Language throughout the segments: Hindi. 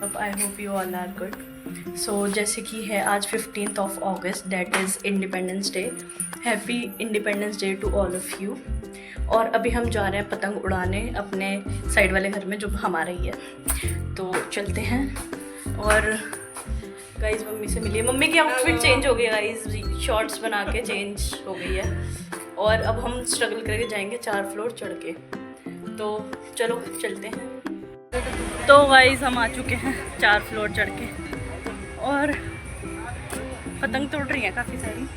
I hope you all are good. So जैसे कि है आज 15th of August, that is Independence Day. Happy Independence Day to all of you. और अभी हम जा रहे हैं पतंग उड़ाने अपने साइड वाले घर में जो हमारा ही है, तो चलते हैं। और गाइज मम्मी से मिलिए, मम्मी की आउटफिट चेंज हो गई गाइज, शॉर्ट्स बना के चेंज हो गई है। और अब हम स्ट्रगल करके जाएंगे 4 फ्लोर चढ़ के, तो चलो चलते हैं। तो गाइस हम आ चुके हैं 4 फ्लोर चढ़ के, और पतंग तो उड़ रही है काफ़ी सारी।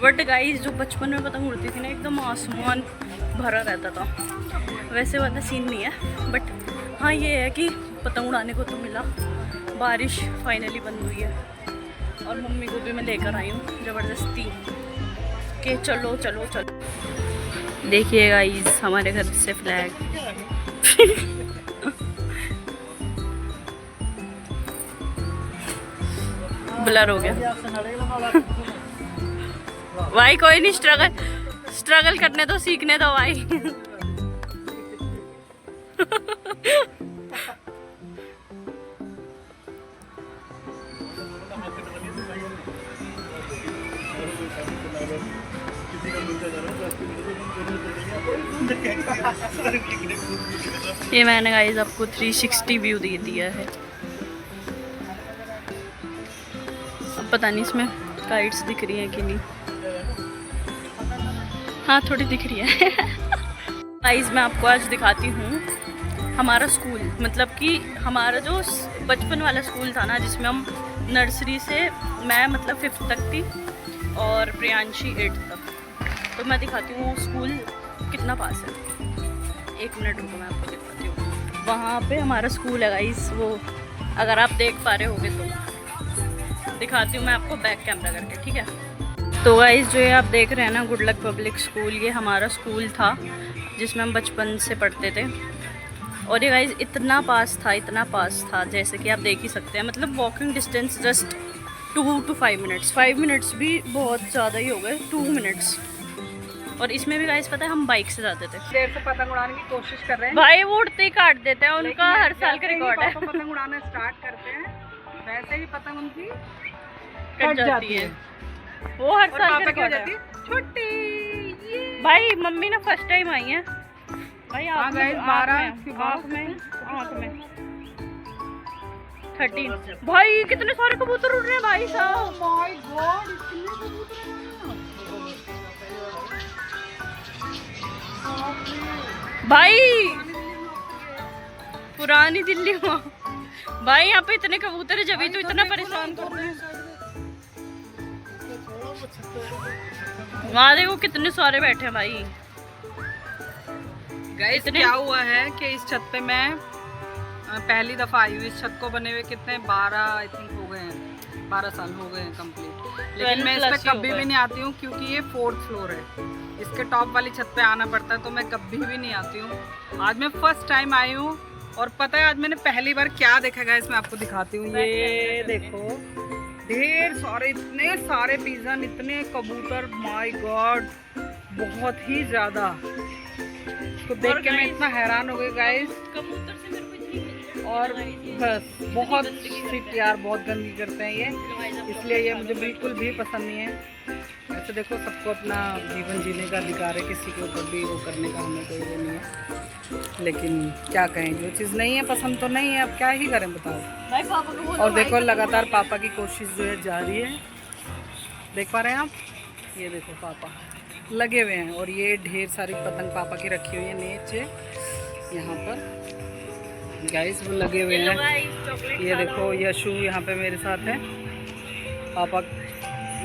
बट गाइस जो बचपन में पतंग उड़ती थी ना, एकदम आसमान भरा रहता था, वैसे वाला सीन नहीं है। बट हाँ ये है कि पतंग उड़ाने को तो मिला। बारिश फाइनली बंद हुई है और मम्मी को भी मैं लेकर आई हूँ ज़बरदस्ती कि चलो चलो चलो। देखिए गाइस हमारे घर से फ्लैग ब्लर हो गया। भाई कोई नहीं, स्ट्रगल करने दो, सीखने दो भाई। ये मैंने गाइस आपको 360 व्यू दे दिया है। अब पता नहीं इसमें काइट्स दिख रही हैं कि नहीं। हाँ थोड़ी दिख रही है। गाइस मैं आपको आज दिखाती हूँ हमारा स्कूल, मतलब कि हमारा जो बचपन वाला स्कूल था ना, जिसमें हम नर्सरी से मैं मतलब 5th तक थी और प्रियांशी 8th तक। तो मैं दिखाती हूँ वो स्कूल कितना पास है। 1 मिनट रुको, मैं आपको दिखाती हूँ। वहाँ पे हमारा स्कूल है गाइस, वो अगर आप देख पा रहे होगे तो दिखाती हूँ मैं आपको बैक कैमरा करके, ठीक है। तो गाइस जो ये आप देख रहे हैं ना, गुड लक पब्लिक स्कूल, ये हमारा स्कूल था जिसमें हम बचपन से पढ़ते थे। और ये गाइस इतना पास था, जैसे कि आप देख ही सकते हैं, मतलब walking distance just 2 to 5 minutes. 5 minutes भी बहुत ज़्यादा ही हो गए, 2 मिनट्स। और इसमें भी गाइस पता है हम बाइक से जाते थे। देर से पतंग उड़ाने की कोशिश कर रहे हैं भाई, वो उड़ते ही काट देते हैं, उनका हर साल का रिकॉर्ड है। पतंग उड़ाना स्टार्ट करते हैं वैसे ही पतंग उनकी कट जाती है, वो हर साल का रिकॉर्ड है। छुट्टी भाई मम्मी ना फर्स्ट टाइम आई है भाई, आँख में 13। भाई कितने सारे कबूतर उड़ रहे हैं भाई साहब। माय गॉड, इतने कबूतर हैं भाई पुरानी दिल्ली में भाई, यहाँ पे इतने कबूतर है, जब तो इतना परेशान कर रहे हैं। वहाँ देखो कितने सारे बैठे हैं भाई। गाइस क्या हुआ है कि इस छत पे मैं पहली दफा आई हूँ। इस छत को बने हुए कितने 12 आई थिंक हो गए हैं, 12 साल हो गए हैं कंप्लीट। लेकिन मैं इस पे कभी भी नहीं आती हूँ क्योंकि ये 4th फ्लोर है। इसके टॉप वाली छत पे आना पड़ता है, तो मैं कभी भी नहीं आती हूँ। आज मैं फर्स्ट टाइम आई हूँ और पता है आज मैंने पहली बार क्या देखा गाइस, मैं आपको दिखाती हूँ। ये देखो ढेर सारे, इतने सारे पिजन, इतने कबूतर, माय गॉड बहुत ही ज्यादा। तो देख के मैं इतना हैरान हो गई गाइस। कबूतर से मेरे को इतनी मिली और बस बहुत सिट यार, बहुत गंदी करते हैं ये, इसलिए ये मुझे बिल्कुल भी पसंद नहीं है। ऐसे देखो सबको अपना जीवन जीने का अधिकार है, किसी के ऊपर भी वो करने का हमें कोई वो नहीं है। लेकिन क्या कहें, जो चीज़ नहीं है पसंद तो नहीं है, अब क्या ही करें बताओ भाई। पापा को और देखो लगातार पापा की कोशिश जो है जारी है, देख पा रहे हैं आप। ये देखो पापा लगे हुए हैं और ये ढेर सारी पतंग पापा की रखी हुई है नीचे यहाँ पर गाइस, वो लगे हुए हैं। ये देखो यशु यहाँ पे मेरे साथ है, पापा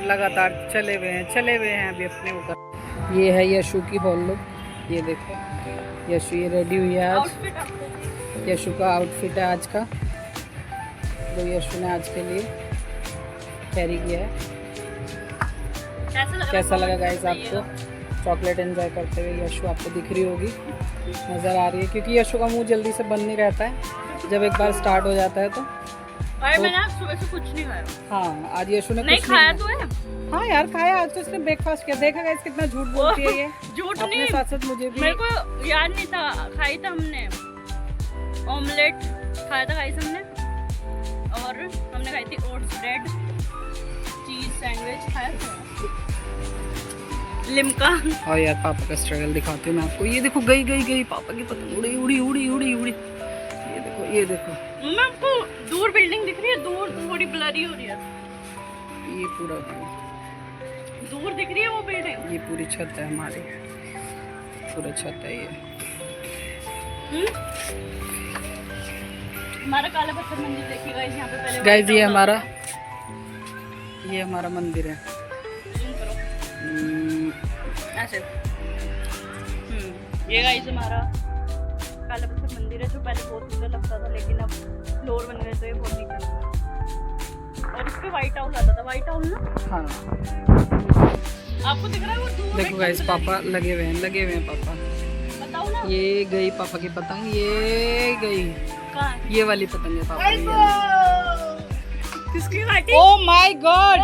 लगातार चले हुए हैं अभी अपने ऊपर। ये है यशु की हॉल लुक, ये देखो यशु ये रेडी हुई है आज। यशु का आउटफिट है आज का, जो यशु ने आज के लिए कैरी किया है। कैसा लगा गाइस आपको? चॉकलेट एंजॉय करते हुए यशु आपको दिख रही होगी, नज़र आ रही है, क्योंकि यशु का मुंह जल्दी से बंद नहीं रहता है, जब एक बार स्टार्ट हो जाता है तो। मैंने आज सुबह से कुछ नहीं खाया। हाँ आज यशु ने नहीं कुछ खाया तो है। हाँ यार खाया, आज तो उसने ब्रेकफास्ट किया। देखा गाइस कितना झूठ बोलती है ये। झूठ अपने नहीं, साथ साथ मुझे भी मेरे को याद नहीं था, खाई था हमने ऑमलेट खाया था गाइस हमने, और हमने खाई थी ओट्स ब्रेड, चीज सैंडविच खाया था, लिम्का। और यार पापा का स्ट्रगल दिखाती हूँ मैं आपको। ये देखो गई पापा की पतंग उड़ी उड़ी उड़ी उड़ी उड़ी। ये देखो मैं आपको दूर बिल्डिंग दिख रही है, दूर थोड़ी ब्लरी हो रही है, ये पूरा दूर दिख रही है वो बिल्डिंग। ये पूरी छत है हमारी, पूरा छत है ये। हमारा काला पत्थर मंदिर देखिए गाइस, यहाँ पे पहले गाइस ये हमारा मंदिर है। ऐसे ये गाइस हमारा काला पत्थर मंदिर है, जो पहले बहुत सुंदर लगता था, लेकिन अब फ्लोर बन गए तो ये बहुत नीचे लगता है। और इस पे व्हाइट हाउस आता था, व्हाइट हाउस ना, हाँ आपको दिख रहा है वो दूर। देखो गाइस पापा लगे हुए हैं पापा। बताओ ना, ये गई पापा की पतंग, ये गई, कहाँ ये वाली पतंग है पापा की। किसकी काटी? ओह माय गॉड,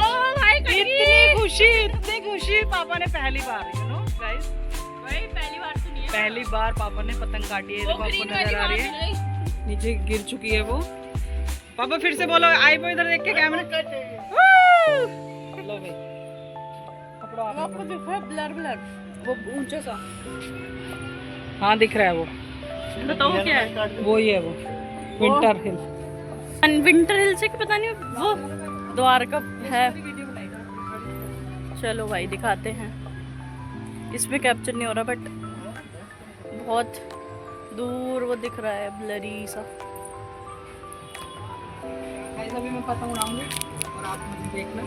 इतनी इतनी खुशी पापा ने पहली बार, यू नो गाइस, भाई पहली बार सुनी है, पहली बार पापा ने पतंग काटी है। देखो आपको नजर आ रही है, नीचे गिर चुकी है वो। पापा फिर से बोलो, आई वो इधर देख के कैमरा। लो भाई आपको दिख रहा है ब्लर ब्लर वो ऊंचा सा? हाँ दिख रहा है वो। बताओ क्या है वो ही है वो, विंटर हिल। विंटर हिल से कि पता नहीं वो द्वारका है। चलो भाई दिखाते हैं, इसमें कैप्चर नहीं हो रहा बट बहुत दूर वो दिख रहा है, ब्लरी सा। अभी मैं पतंग उड़ाऊंगी और आप मुझे देखना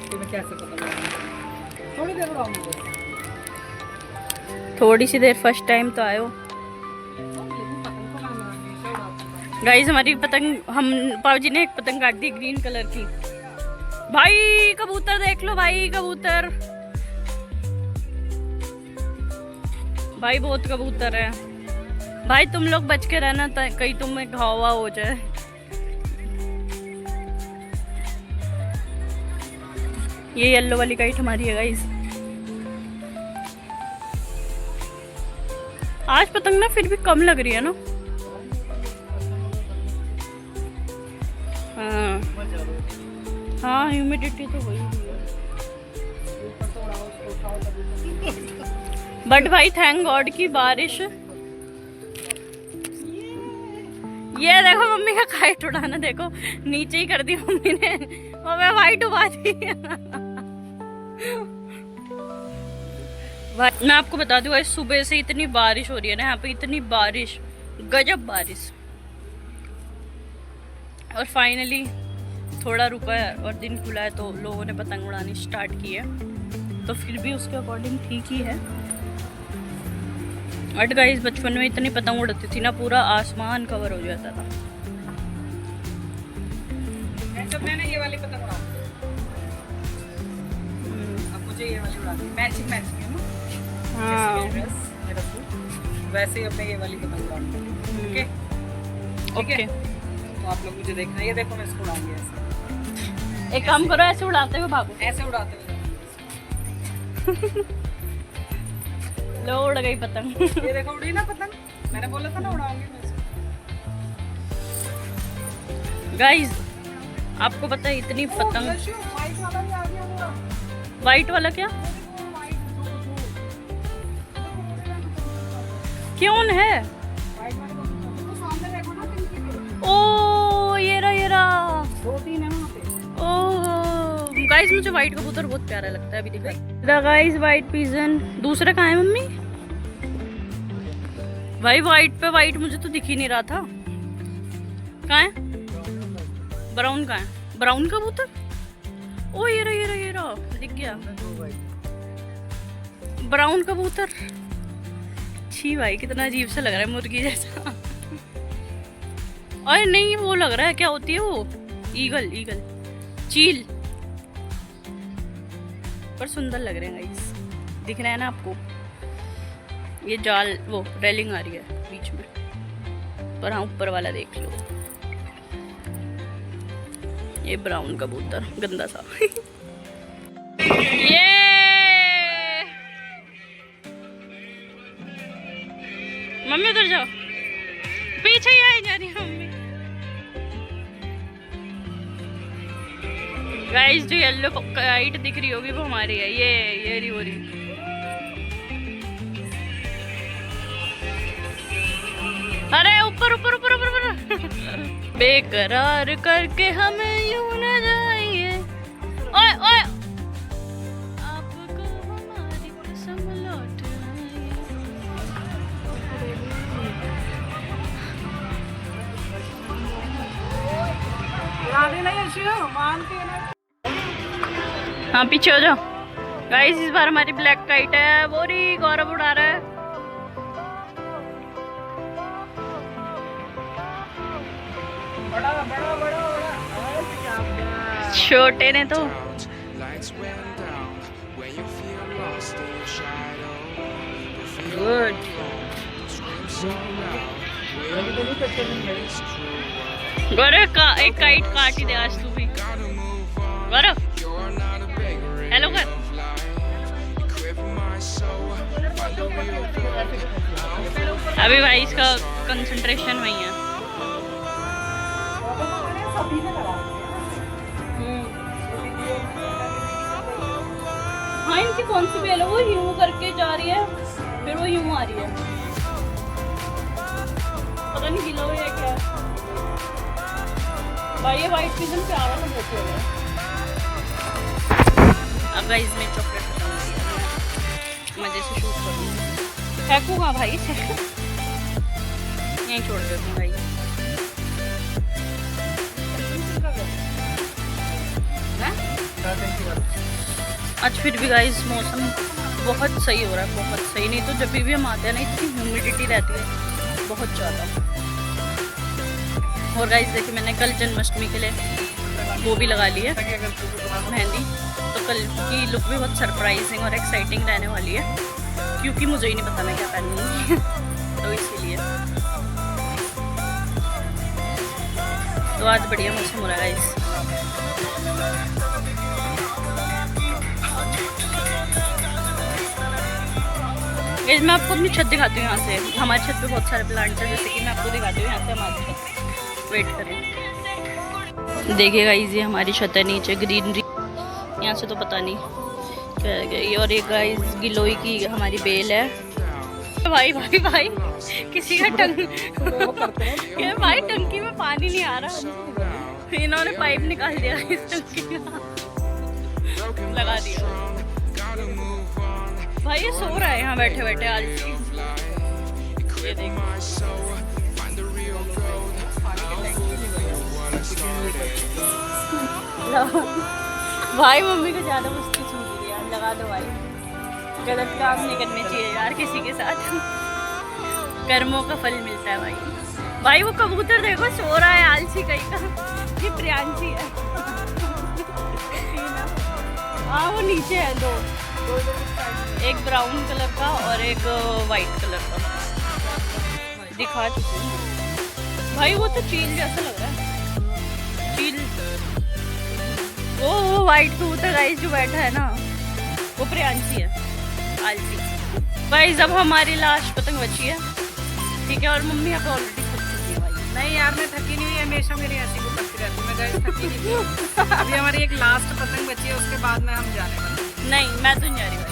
कि मैं कैसे पतंग उड़ाऊंगी। थोड़ी देर उड़ाऊंगी, थोड़ी सी देर, फर्स्ट टाइम तो आयो गाइस। हमारी पतंग, हम पापा जी ने एक पतंग काट दी ग्रीन कलर की। भाई कबूतर देख लो, भाई कबूतर, भाई बहुत कबूतर है भाई। तुम लोग बच के रहना, कहीं तुम्हें घावा हो जाए। ये येलो वाली काइट हमारी है गाइस। आज पतंग ना फिर भी कम लग रही है ना। हाँ ह्यूमिडिटी तो वही है, बट भाई थैंक गॉड की बारिश। ये देखो मम्मी का काइट उड़ाना, देखो नीचे ही कर दी मम्मी ने, और मैं वाइट उड़ा दी। मैं आपको बता दूं आज सुबह से इतनी बारिश हो रही है ना यहाँ पे, इतनी बारिश, गजब बारिश। और फाइनली थोड़ा रुका है और दिन खुला है तो लोगों ने पतंग उड़ानी स्टार्ट की है, तो फिर भी उसके अकॉर्डिंग ठीक ही है। बट गाइस बचपन में इतनी पतंग उड़ती थी ना, पूरा आसमान कवर हो जाता था। मैंने ये वाली पतंग उड़ा, अब मुझे ये वाली उड़ानी, मैचिंग है ना। हाँ मेरा सूट, वैसे ही अपने ये वाली पतंग उड़ानी। ओके ओके, तो आप लोग मुझे देखना। ये देखो मैं इसको उड़ाऊंगी ऐसे। एक काम करो, ऐसे उड़ाते हुए भागो, ऐसे उड़ाते हुए। लो उड़ गई पतंग। ये देखो उड़ी ना पतंग, मैंने बोला था ना उड़ाऊंगी मैं इसको। गाइस आपको पता है इतनी पतंग, वाइट वाला क्या क्यों है? ओ ये रहा दो तीन है वहाँ पे। ओह गाइस मुझे वाइट कबूतर बहुत प्यारा लगता है। अभी दिखा गाइस वाइट पिजन। दूसरा कहाँ है मम्मी? भाई वाइट पे वाइट मुझे तो दिख ही नहीं रहा था। कहाँ है? ब्राउन कहाँ है? ब्राउन कबूतर। ओ ये रहा दिख गया ब्राउन कबूतर। छी भाई कितना अजीब सा लग रहा है, मुर्गी जैसा। अरे नहीं वो लग रहा है, क्या होती है वो? ईगल चील, पर सुंदर लग रहे हैं गाइस। दिख रहा है ना आपको? ये जाल वो रेलिंग आ रही है बीच में, पर हाँ ऊपर वाला देख लो, ये ब्राउन कबूतर गंदा सा। ये मम्मी उधर जाओ, पीछे ही आई जा रही है मम्मी। गाइस जो येलो काइट दिख रही होगी वो हमारी है, ये रही हो रही। अरे ऊपर ऊपर ऊपर ऊपर ऊपर बेकरार करके हमें यूं न जाइए। ओए ओए आपको हमारी कसम लौट हाँ पीछे हो जाओ। गाइस इस बार हमारी ब्लैक काइट है, वो रही गौरव उड़ा रहा है। छोटे ने तो गुड। गौरव का एक काइट काट ही दे आज तू भी। गौरव हेलो कर। अभी भाई इसका कंसंट्रेशन वही है। हाँ इनकी कौन सी बेल है, वो यूं करके जा रही है फिर वो यूं आ रही है, पता नहीं गिला हुआ है क्या। भाई ये वाइट पिजन प्यारा सा बहुत हो गया। अब गाइस मैं चॉकलेट मजे से शूट करूँगी। फेंकूंगा भाई यहीं छोड़ देता हूँ भाई। आज फिर भी गाइस मौसम बहुत सही हो रहा है, बहुत सही। नहीं तो जब भी हम आते हैं ना इतनी ह्यूमिडिटी रहती है बहुत ज़्यादा। और गाइस देखिए मैंने कल जन्माष्टमी के लिए वो भी लगा ली है मेहंदी, तो कल की लुक भी बहुत सरप्राइजिंग और एक्साइटिंग रहने वाली है, क्योंकि मुझे ही नहीं पता मैं क्या पहनूंगी तो इसीलिए। तो आज बढ़िया मौसम हो रहा है गाइस। मैं आपको अपनी छत दिखाती हूँ यहाँ से। हमारी छत पे बहुत सारे प्लांट्स हैं, जैसे कि मैं आपको दिखाती हूँ यहाँ से हमारी छत। वेट करें, देखिएगा ये हमारी छत है, नीचे ग्रीनरी, यहाँ से तो पता नहीं क्या है। और एक गाइस गिलोई की हमारी बेल है। भाई भाई भाई किसी का भाई टंकी में पानी नहीं आ रहा, इन्होंने पाइप निकाल दिया इस टंकी का, लगा दिया। भाई ये सो रहा है यहाँ बैठे बैठे आलसी। ये देखो भाई मम्मी को ज्यादा मुश्किल छूट रही है, लगा दो भाई। गलत काम नहीं करने चाहिए यार किसी के साथ, कर्मों का फल मिलता है भाई। भाई वो कबूतर देखो सो रहा है आलसी कहीं का, ये प्रियांशी है। हाँ वो नीचे है दो, एक ब्राउन कलर का और एक वाइट कलर का दिखा चुकी हूँ भाई। वो तो चील जैसा लग रहा है, चील। वो वाइट कबूतर गाइस जो बैठा है ना वो प्रियांशी है, आलसी। गाइस अब हमारी लास्ट पतंग बची है, ठीक है। और मम्मी यहाँ पे ऑलरेडी थक चुकी है भाई। नहीं यार मैं थकी नहीं हुई, हमेशा मेरी ऐसी को करती रहती हूँ, मैं गाइस थकी नहीं हुई। अभी हमारी एक लास्ट पतंग बची है, उसके बाद में हम जाने वाले। नहीं मैं तो नहीं जा रही भाई,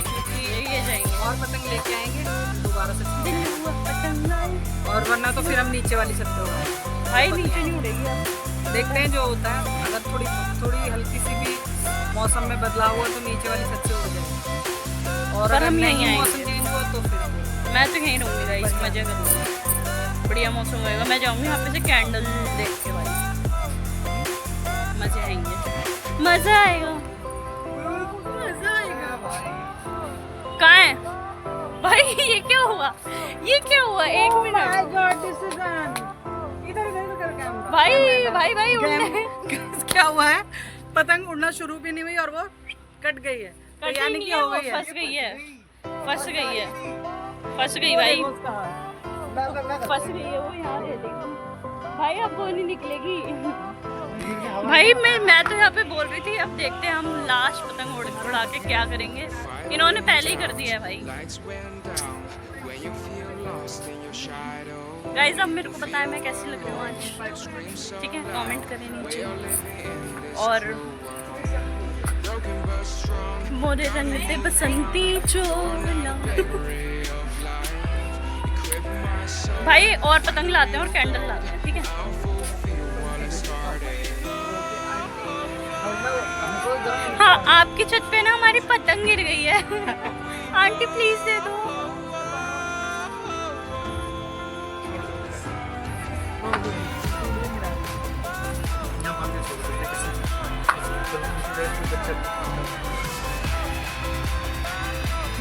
ये जाएंगे और पतंग लेके आएंगे दोबारा से, और वरना तो फिर हम नीचे वाली छत पे उड़ाएंगे। भाई नीचे नहीं उड़ेगी, देखते हैं जो होता है। अगर थोड़ी हल्की सी भी मौसम में बदलाव हुआ तो नीचे वाली छत से उड़ जाएंगे, और अगर हम नहीं यहीं मौसम चेंज हुआ तो फिर मैं तो यहीं रहूँगी गाइस, मजे करूँगी, बढ़िया मौसम होएगा। मैं जाऊँगी यहाँ पे से कैंडल देख के भाई, मजे आएंगे, मजा आएगा। कहाँ है भाई? ये क्या हुआ, ये क्या हुआ? एक मिनट भाई भाई भाई क्या हुआ है? पतंग उड़ना शुरू भी नहीं हुई और वो कट गई है, यानी कि हो गई है, फंस गई है, फंस गई है, फंस गई भाई, फंस गई है वो यहाँ रह लेगी भाई, अब वो नहीं निकलेगी भाई। मैं तो यहाँ पे बोल रही थी, अब देखते हैं हम लास्ट पतंग उड़ा के क्या करेंगे। इन्होंने पहले ही कर दिया है भाई। गाइस अब मेरे को पता है मैं कैसी लग रही हूँ आज, ठीक है? कमेंट करें नीचे। और मोरे रंग दे बसंती चोला। भाई और पतंग लाते हैं और कैंडल लाते हैं, ठीक है। हाँ, आपकी छत पे ना हमारी पतंग गिर गई है। आंटी प्लीज दे दो।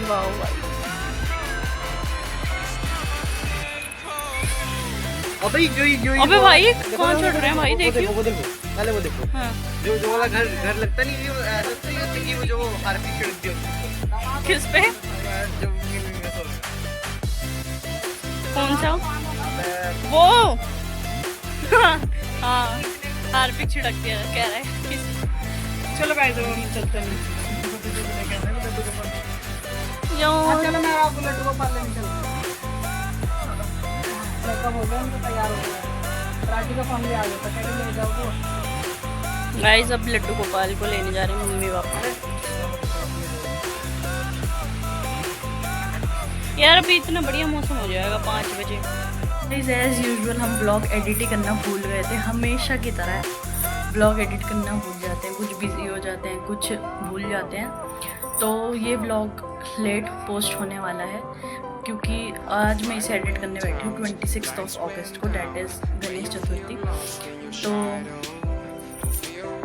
वाह भाई। अबे भाई कौन छोड़ रहे हैं भाई, देखियो। वो देखो पहले वो देखो। हाँ। जो वाला घर लगता नहीं वो लगता ही होता कि वो जो हार्पिक छिड़कती होती किस पे? है जो कौन सा? वो हाँ, हार्पिक छिड़कती है कह रहा है। चलो गाइस हम चलते हैं। चलो मैं आपको लड्डू गोपाल लेने चलता हूँ। मेकअप हो गया, तो तैयार हो गया। राखी का फैमिली आ गया, पकड़ ले जाओ। गाइस अब लड्डू गोपाल को लेने जा रहे हैं मम्मी पापा। यार अभी इतना बढ़िया मौसम हो जाएगा 5 बजे। गाइस एज यूजुअल हम ब्लॉग एडिट करना भूल गए थे, हमेशा की तरह ब्लॉग एडिट करना भूल जाते हैं, कुछ बिजी हो जाते हैं, कुछ भूल जाते हैं। तो ये ब्लॉग लेट पोस्ट होने वाला है क्योंकि आज मैं इसे एडिट करने बैठी हूँ 26 अगस्त को, डैट इज़ गणेश चतुर्थी। तो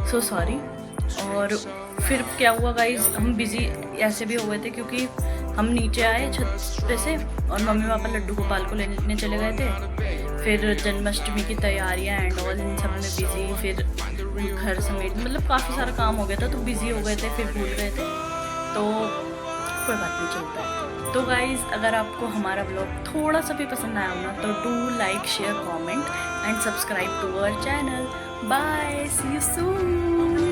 सो सॉरी। और फिर क्या हुआ गाइज, हम बिज़ी ऐसे भी हो गए थे क्योंकि हम नीचे आए छत पे से और मम्मी पापा लड्डू गोपाल को लेने चले गए थे। फिर जन्माष्टमी की तैयारियां एंड ऑल इन सब में बिज़ी, फिर घर समेत मतलब काफ़ी सारा काम हो गया था, तो बिज़ी हो गए थे, फिर भूल गए थे। तो कोई बात नहीं, चलता है। तो गाइज़ अगर आपको हमारा ब्लॉग थोड़ा सा भी पसंद आया हो ना तो do like share comment and subscribe to our channel. Bye, see you soon.